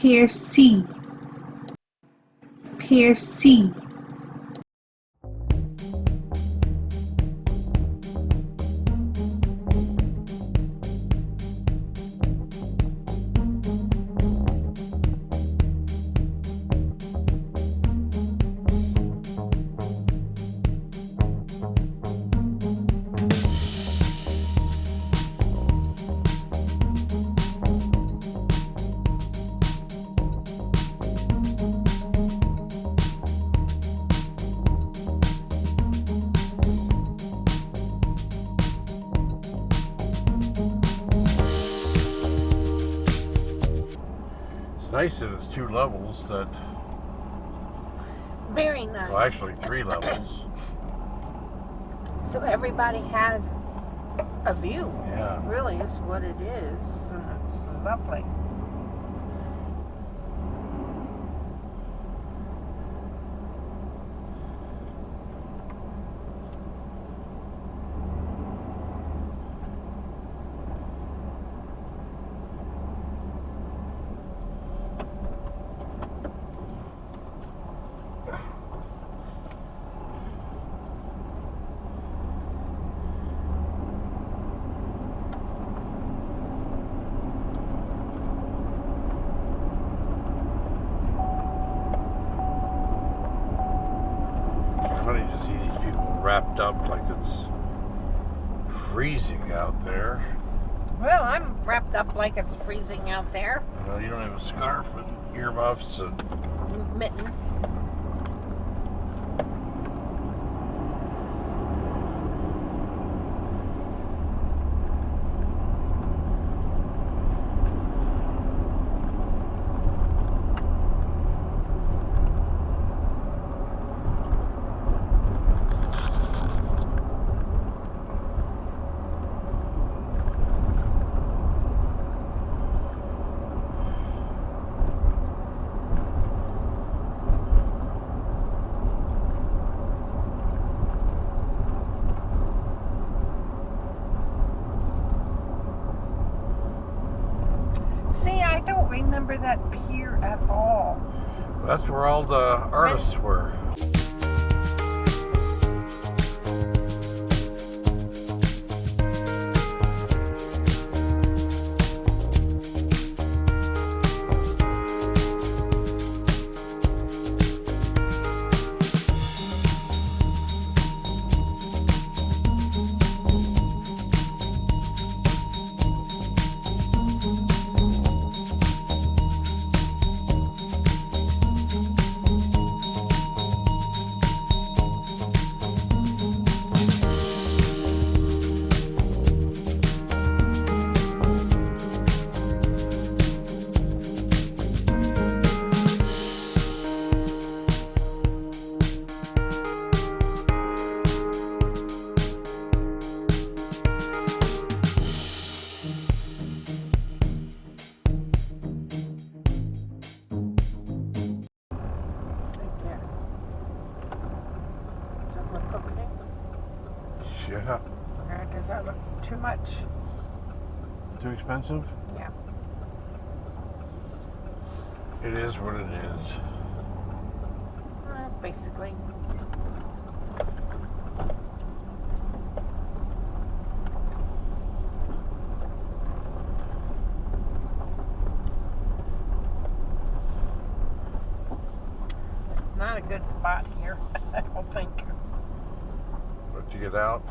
Perce, Perce. Nice that it's 2 levels. That very nice. well, actually 3 levels. So everybody has a view. Yeah. Really is what it is, and it's lovely. Funny to see these people wrapped up like it's freezing out there. Well, I'm wrapped up like it's freezing out there. Well, you don't have a scarf and earmuffs and Mittens. See, I don't remember that pier at all. that's where all the artists were. Yeah. Does that look too much? Too expensive? Yeah. It is what it is. Basically. Not a good spot here, I don't think. But to get out.